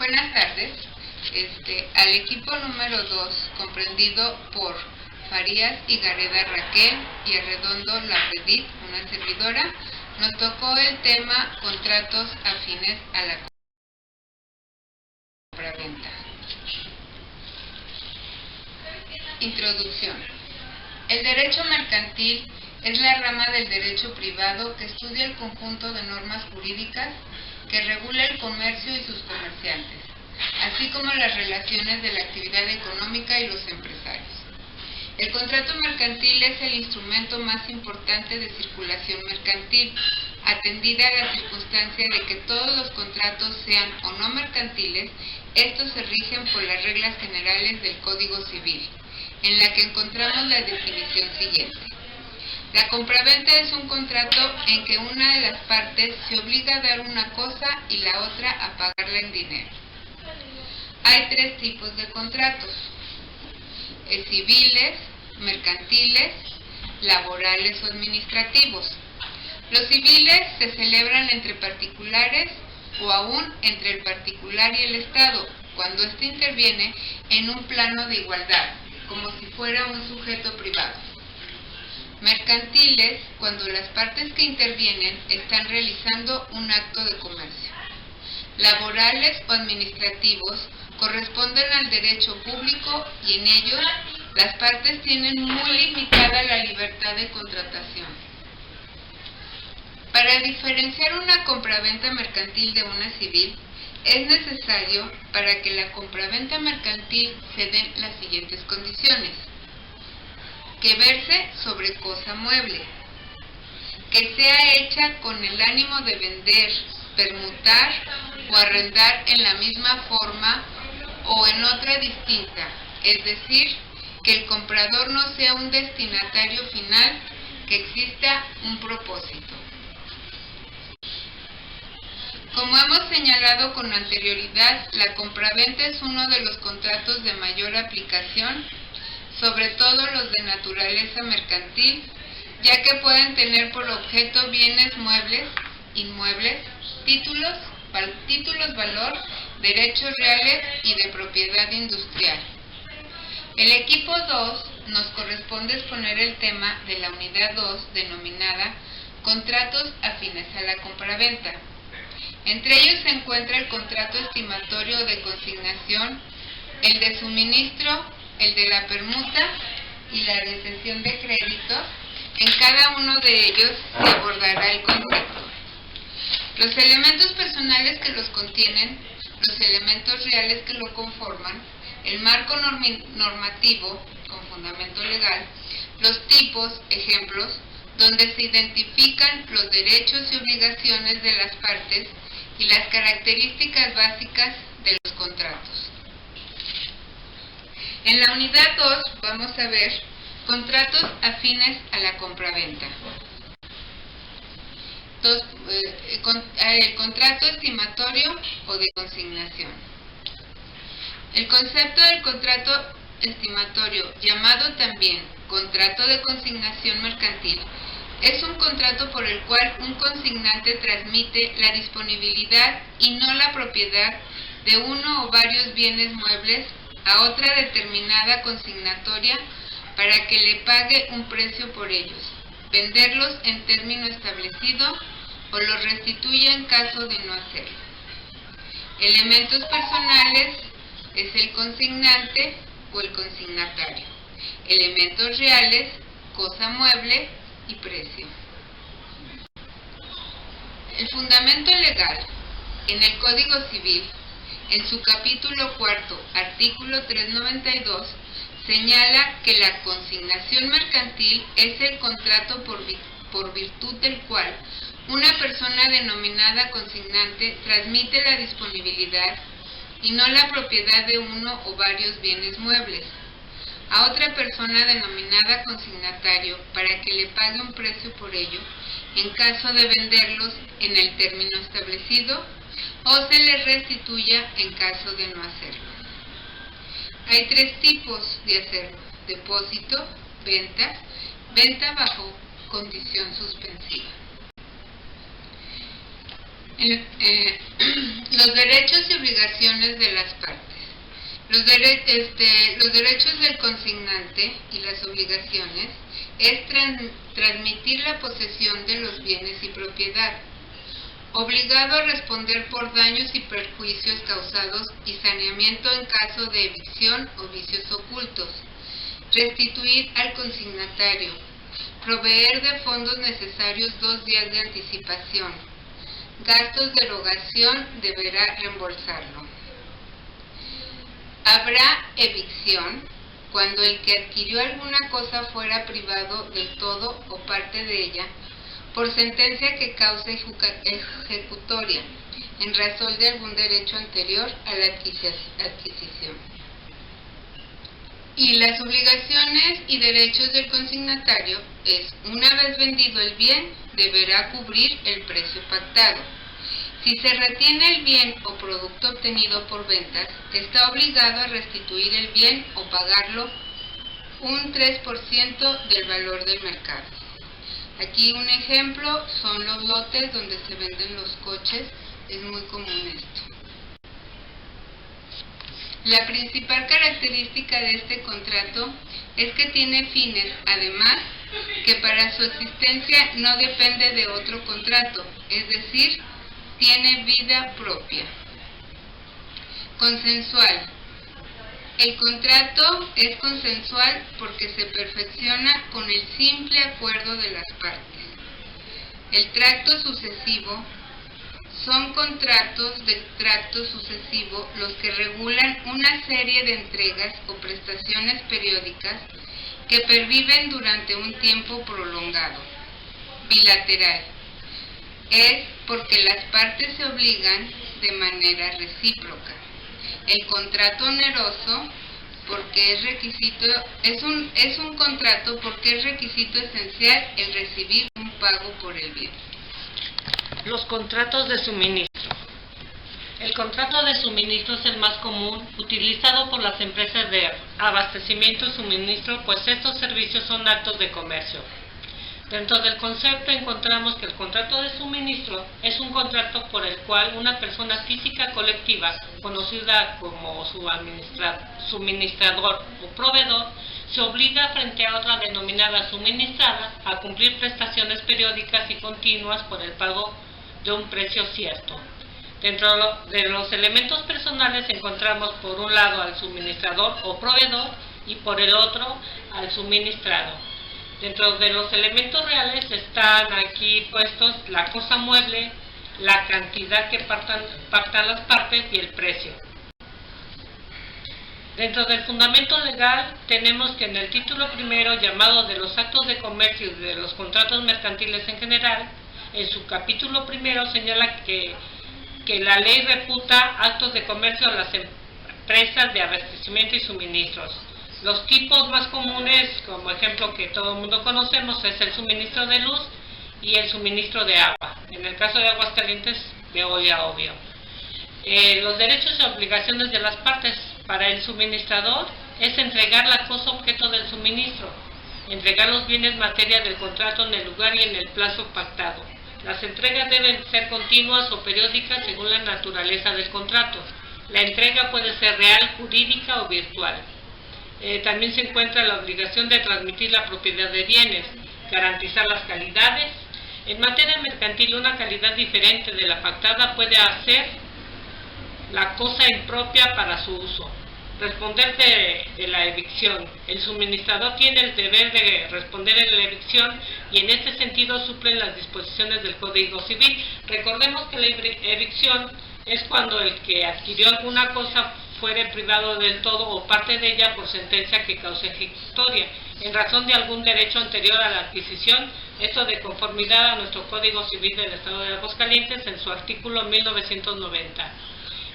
Buenas tardes. Al equipo número 2, comprendido por Farías y Gareda Raquel y Arredondo Lapredit, una servidora, nos tocó el tema contratos afines a la compraventa. Introducción. El derecho mercantil es la rama del derecho privado que estudia el conjunto de normas jurídicas que regula el comercio y sus comerciantes, así como las relaciones de la actividad económica y los empresarios. El contrato mercantil es el instrumento más importante de circulación mercantil, atendida a la circunstancia de que todos los contratos, sean o no mercantiles, estos se rigen por las reglas generales del Código Civil, en la que encontramos la definición siguiente. La compraventa es un contrato en que una de las partes se obliga a dar una cosa y la otra a pagarla en dinero. Hay tres tipos de contratos: civiles, mercantiles, laborales o administrativos. Los civiles se celebran entre particulares o aún entre el particular y el Estado, cuando éste interviene en un plano de igualdad, como si fuera un sujeto privado. Mercantiles, cuando las partes que intervienen están realizando un acto de comercio. Laborales o administrativos corresponden al derecho público y en ellos las partes tienen muy limitada la libertad de contratación. Para diferenciar una compraventa mercantil de una civil, es necesario, para que la compraventa mercantil se den las siguientes condiciones: que verse sobre cosa mueble, que sea hecha con el ánimo de vender, permutar o arrendar en la misma forma o en otra distinta, es decir, que el comprador no sea un destinatario final, que exista un propósito. Como hemos señalado con anterioridad, la compraventa es uno de los contratos de mayor aplicación, sobre todo los de naturaleza mercantil, ya que pueden tener por objeto bienes muebles, inmuebles, títulos, valor, derechos reales y de propiedad industrial. El equipo 2 nos corresponde exponer el tema de la unidad 2 denominada Contratos afines a la compraventa. Entre ellos se encuentra el contrato estimatorio de consignación, el de suministro, el de la permuta y la de cesión de créditos. En cada uno de ellos se abordará el concepto. Los elementos personales que los contienen, los elementos reales que lo conforman, el marco normativo con fundamento legal, los tipos, ejemplos, donde se identifican los derechos y obligaciones de las partes y las características básicas de los contratos. En la unidad 2 vamos a ver contratos afines a la compraventa. El contrato estimatorio o de consignación. El concepto del contrato estimatorio, llamado también contrato de consignación mercantil, es un contrato por el cual un consignante transmite la disponibilidad y no la propiedad de uno o varios bienes muebles a otra determinada consignatoria para que le pague un precio por ellos, venderlos en término establecido o los restituya en caso de no hacerlo. Elementos personales es el consignante o el consignatario. Elementos reales, cosa mueble y precio. El fundamento legal en el Código Civil, en su capítulo 4, artículo 392, señala que la consignación mercantil es el contrato por virtud del cual una persona denominada consignante transmite la disponibilidad y no la propiedad de uno o varios bienes muebles a otra persona denominada consignatario para que le pague un precio por ello en caso de venderlos en el término establecido o se les restituya en caso de no hacerlo. Hay tres tipos de hacerlo: depósito, venta bajo condición suspensiva. Los derechos y obligaciones de las partes. Los derechos del consignante y las obligaciones es transmitir la posesión de los bienes y propiedad, obligado a responder por daños y perjuicios causados y saneamiento en caso de evicción o vicios ocultos, restituir al consignatario, proveer de fondos necesarios 2 días de anticipación, gastos de erogación deberá reembolsarlo. Habrá evicción cuando el que adquirió alguna cosa fuera privado del todo o parte de ella por sentencia que cause ejecutoria en razón de algún derecho anterior a la adquisición. Y las obligaciones y derechos del consignatario es, una vez vendido el bien, deberá cubrir el precio pactado. Si se retiene el bien o producto obtenido por ventas, está obligado a restituir el bien o pagarlo un 3% del valor del mercado. Aquí un ejemplo son los lotes donde se venden los coches, es muy común esto. La principal característica de este contrato es que tiene fines, además, que para su existencia no depende de otro contrato, es decir, tiene vida propia. Consensual. El contrato es consensual porque se perfecciona con el simple acuerdo de las partes. El tracto sucesivo. Son contratos de tracto sucesivo los que regulan una serie de entregas o prestaciones periódicas que perviven durante un tiempo prolongado. Bilateral. Es porque las partes se obligan de manera recíproca. El contrato oneroso porque es un contrato porque es requisito esencial el recibir un pago por el bien. Los contratos de suministro. El contrato de suministro es el más común, utilizado por las empresas de abastecimiento y suministro, pues estos servicios son actos de comercio. Dentro del concepto encontramos que el contrato de suministro es un contrato por el cual una persona física colectiva, conocida como suministrador o proveedor, se obliga frente a otra denominada suministrada a cumplir prestaciones periódicas y continuas por el pago de un precio cierto. Dentro de los elementos personales encontramos por un lado al suministrador o proveedor y por el otro al suministrado. Dentro de los elementos reales están aquí puestos la cosa mueble, la cantidad que pactan las partes y el precio. Dentro del fundamento legal tenemos que en el título primero, llamado de los actos de comercio y de los contratos mercantiles en general, en su capítulo primero señala que la ley reputa actos de comercio a las empresas de abastecimiento y suministros. Los tipos más comunes, como ejemplo que todo el mundo conocemos, es el suministro de luz y el suministro de agua. En el caso de Aguascalientes, Veolia, obvio. Los derechos y obligaciones de las partes para el suministrador es entregar la cosa objeto del suministro, entregar los bienes materia del contrato en el lugar y en el plazo pactado. Las entregas deben ser continuas o periódicas según la naturaleza del contrato. La entrega puede ser real, jurídica o virtual. También se encuentra la obligación de transmitir la propiedad de bienes, garantizar las calidades. En materia mercantil, una calidad diferente de la pactada puede hacer la cosa impropia para su uso. Responder de la evicción. El suministrador tiene el deber de responder en la evicción y en este sentido suplen las disposiciones del Código Civil. Recordemos que la evicción es cuando el que adquirió alguna cosa fuere privado del todo o parte de ella por sentencia que cause ejecutoria, en razón de algún derecho anterior a la adquisición, esto de conformidad a nuestro Código Civil del Estado de Aguascalientes en su artículo 1990.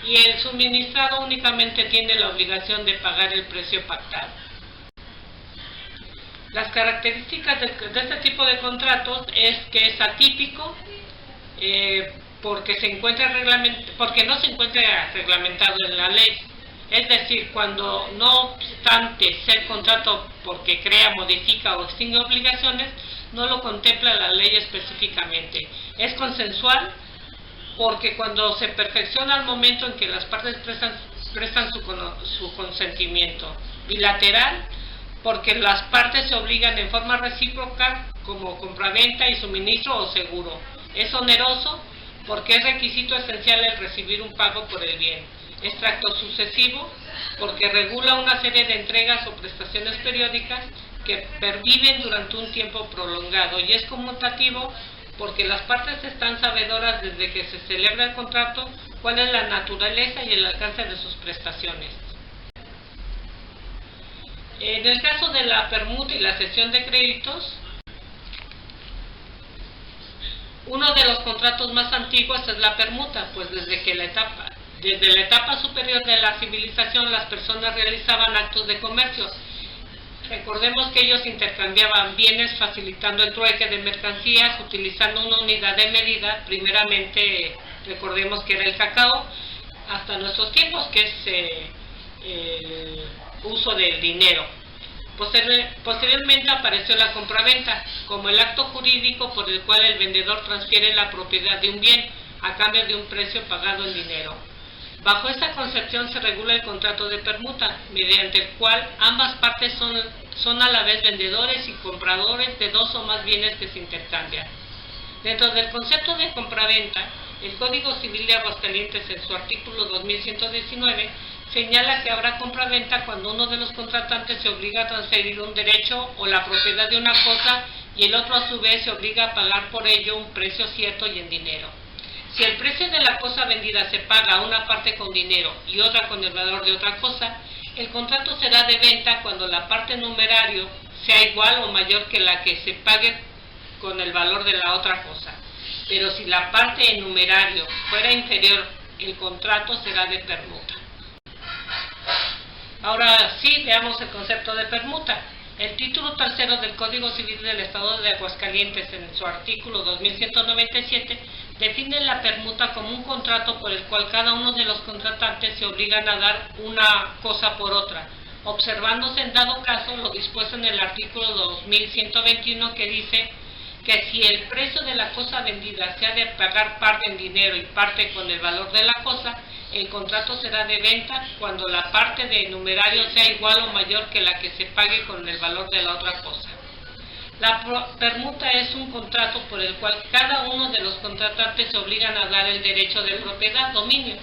Y el suministrado únicamente tiene la obligación de pagar el precio pactado. Las características de este tipo de contratos es que es atípico, porque no se encuentra reglamentado en la ley. Es decir, cuando no obstante ser contrato porque crea, modifica o extingue obligaciones, no lo contempla la ley específicamente. Es consensual porque cuando se perfecciona el momento en que las partes prestan su consentimiento. Bilateral, porque las partes se obligan en forma recíproca, como compraventa y suministro o seguro. Es oneroso, porque es requisito esencial el recibir un pago por el bien. Es tracto sucesivo, porque regula una serie de entregas o prestaciones periódicas que perviven durante un tiempo prolongado. Y es conmutativo, porque las partes están sabedoras desde que se celebra el contrato cuál es la naturaleza y el alcance de sus prestaciones. En el caso de la permuta y la cesión de créditos, uno de los contratos más antiguos es la permuta, pues desde la etapa superior de la civilización las personas realizaban actos de comercio. Recordemos que ellos intercambiaban bienes facilitando el trueque de mercancías utilizando una unidad de medida. Primeramente, recordemos que era el cacao, hasta nuestros tiempos, que es el uso del dinero. Posteriormente apareció la compraventa como el acto jurídico por el cual el vendedor transfiere la propiedad de un bien a cambio de un precio pagado en dinero. Bajo esta concepción se regula el contrato de permuta, mediante el cual ambas partes son a la vez vendedores y compradores de dos o más bienes que se intercambian. Dentro del concepto de compraventa, el Código Civil de Aguascalientes, en su artículo 2119, señala que habrá compraventa cuando uno de los contratantes se obliga a transferir un derecho o la propiedad de una cosa y el otro a su vez se obliga a pagar por ello un precio cierto y en dinero. Si el precio de la cosa vendida se paga a una parte con dinero y otra con el valor de otra cosa, el contrato será de venta cuando la parte numerario sea igual o mayor que la que se pague con el valor de la otra cosa. Pero si la parte en numerario fuera inferior, el contrato será de permuta. Ahora sí, veamos el concepto de permuta. El título tercero del Código Civil del Estado de Aguascalientes, en su artículo 2197, define la permuta como un contrato por el cual cada uno de los contratantes se obligan a dar una cosa por otra, observándose en dado caso lo dispuesto en el artículo 2121, que dice que si el precio de la cosa vendida se ha de pagar parte en dinero y parte con el valor de la cosa, el contrato será de venta cuando la parte de numerario sea igual o mayor que la que se pague con el valor de la otra cosa. La permuta es un contrato por el cual cada uno de los contratantes se obligan a dar el derecho de propiedad, dominio,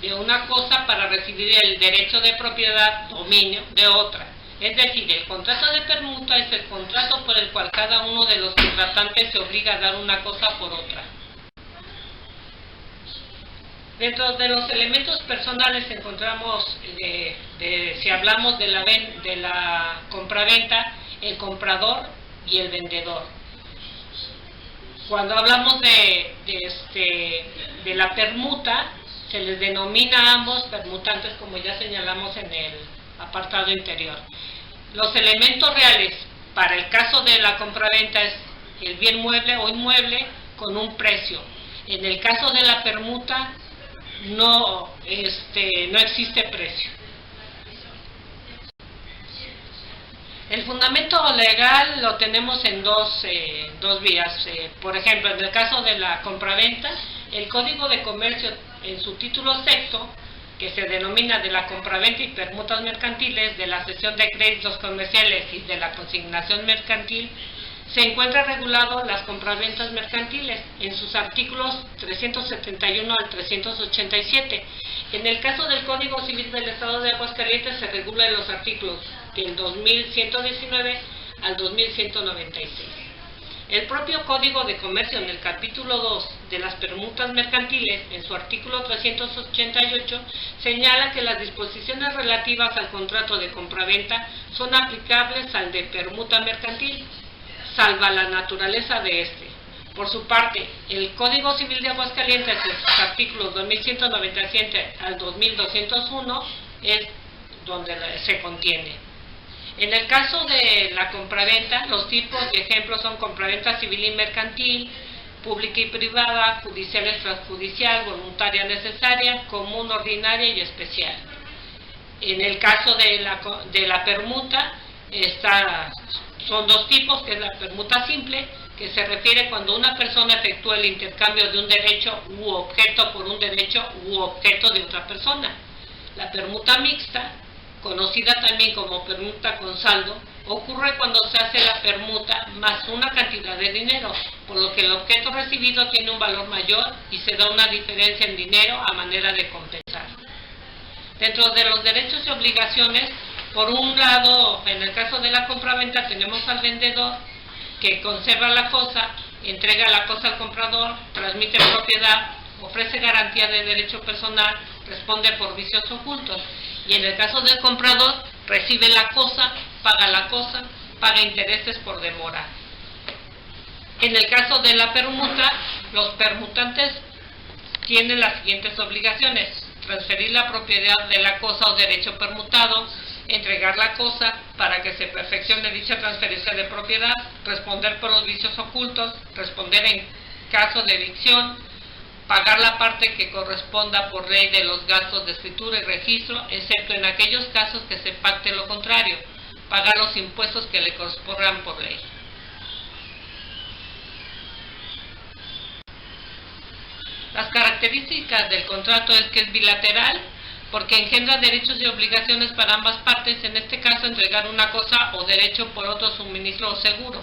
de una cosa para recibir el derecho de propiedad, dominio, de otra. Es decir, el contrato de permuta es el contrato por el cual cada uno de los contratantes se obliga a dar una cosa por otra. Dentro de los elementos personales encontramos, si hablamos de la compraventa, el comprador y el vendedor. Cuando hablamos de la permuta, se les denomina a ambos permutantes, como ya señalamos en el apartado interior. Los elementos reales para el caso de la compraventa es el bien mueble o inmueble con un precio. En el caso de la permuta no existe precio. El fundamento legal lo tenemos en dos vías. Por ejemplo, en el caso de la compraventa, el Código de Comercio, en su título sexto, que se denomina de la compraventa y permutas mercantiles, de la cesión de créditos comerciales y de la consignación mercantil, se encuentra regulado las compraventas mercantiles en sus artículos 371 al 387. En el caso del Código Civil del Estado de Aguascalientes se regula en los artículos del 2119 al 2196. El propio Código de Comercio, en el capítulo 2 de las permutas mercantiles, en su artículo 388, señala que las disposiciones relativas al contrato de compraventa son aplicables al de permuta mercantil, salva la naturaleza de este. Por su parte, el Código Civil de Aguascalientes, en sus artículos 2197 al 2201, es donde se contiene. En el caso de la compraventa, los tipos de ejemplos son compraventa civil y mercantil, pública y privada, judicial y extrajudicial, voluntaria necesaria, común, ordinaria y especial. En el caso de la permuta, son dos tipos, que es la permuta simple, que se refiere cuando una persona efectúa el intercambio de un derecho u objeto por un derecho u objeto de otra persona. La permuta mixta, conocida también como permuta con saldo, ocurre cuando se hace la permuta más una cantidad de dinero, por lo que el objeto recibido tiene un valor mayor y se da una diferencia en dinero a manera de compensar. Dentro de los derechos y obligaciones, por un lado, en el caso de la compraventa tenemos al vendedor que conserva la cosa, entrega la cosa al comprador, transmite propiedad, ofrece garantía de derecho personal, responde por vicios ocultos. Y en el caso del comprador, recibe la cosa, paga intereses por demora. En el caso de la permuta, los permutantes tienen las siguientes obligaciones: transferir la propiedad de la cosa o derecho permutado, entregar la cosa para que se perfeccione dicha transferencia de propiedad, responder por los vicios ocultos, responder en caso de evicción, pagar la parte que corresponda por ley de los gastos de escritura y registro, excepto en aquellos casos que se pacte lo contrario, pagar los impuestos que le correspondan por ley. Las características del contrato es que es bilateral, porque engendra derechos y obligaciones para ambas partes, en este caso entregar una cosa o derecho por otro suministro o seguro.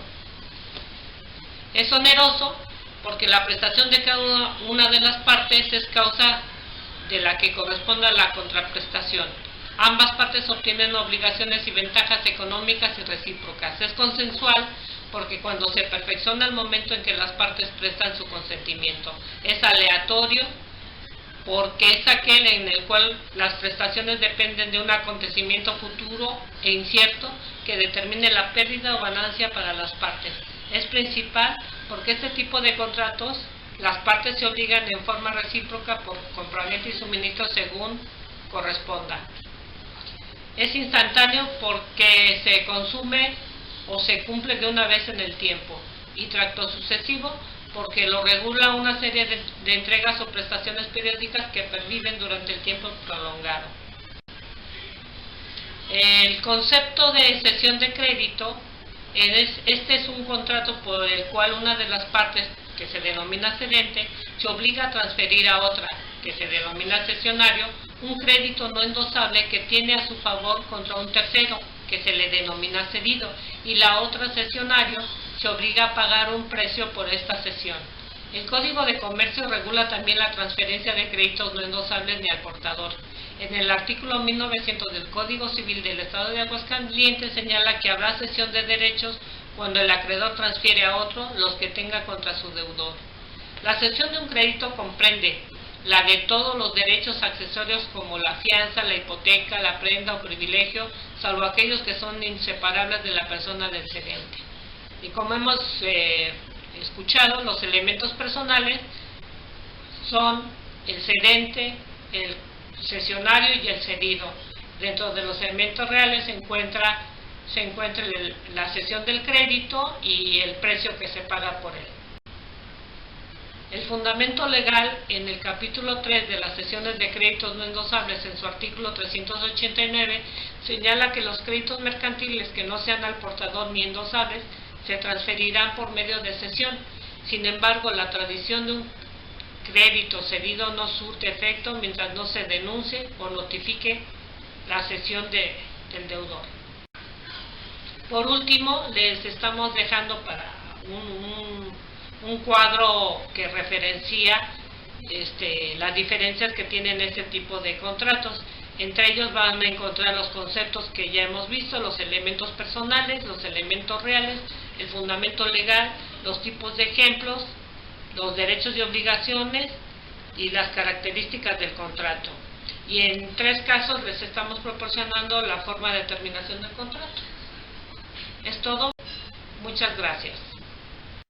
Es oneroso, porque la prestación de cada una de las partes es causa de la que corresponda la contraprestación. Ambas partes obtienen obligaciones y ventajas económicas y recíprocas. Es consensual, porque cuando se perfecciona el momento en que las partes prestan su consentimiento. Es aleatorio, porque es aquel en el cual las prestaciones dependen de un acontecimiento futuro e incierto que determine la pérdida o ganancia para las partes. Es principal, porque este tipo de contratos, las partes se obligan en forma recíproca por compraventa y suministro según corresponda. Es instantáneo, porque se consume o se cumple de una vez en el tiempo, y tracto sucesivo, porque lo regula una serie de entregas o prestaciones periódicas que perviven durante el tiempo prolongado. El concepto de cesión de crédito, este es un contrato por el cual una de las partes, que se denomina cedente, se obliga a transferir a otra, que se denomina cesionario, un crédito no endosable que tiene a su favor contra un tercero, que se le denomina cedido, y la otra cesionario se obliga a pagar un precio por esta cesión. El Código de Comercio regula también la transferencia de créditos no endosables ni al portador. En el artículo 1900 del Código Civil del Estado de Aguascalientes señala que habrá cesión de derechos cuando el acreedor transfiere a otro los que tenga contra su deudor. La cesión de un crédito comprende la de todos los derechos accesorios como la fianza, la hipoteca, la prenda o privilegio, salvo aquellos que son inseparables de la persona del cedente. Y como hemos escuchado, los elementos personales son el cedente, el cesionario y el cedido. Dentro de los elementos reales se encuentra la cesión del crédito y el precio que se paga por él. El fundamento legal en el capítulo 3 de las cesiones de créditos no endosables, en su artículo 389, señala que los créditos mercantiles que no sean al portador ni endosables se transferirán por medio de cesión. Sin embargo, la tradición de un crédito cedido no surte efecto mientras no se denuncie o notifique la cesión del deudor. Por último, les estamos dejando para un cuadro que referencia las diferencias que tienen este tipo de contratos. Entre ellos van a encontrar los conceptos que ya hemos visto, los elementos personales, los elementos reales, el fundamento legal, los tipos de ejemplos, los derechos y obligaciones y las características del contrato. Y en 3 casos les estamos proporcionando la forma de terminación del contrato. Es todo. Muchas gracias.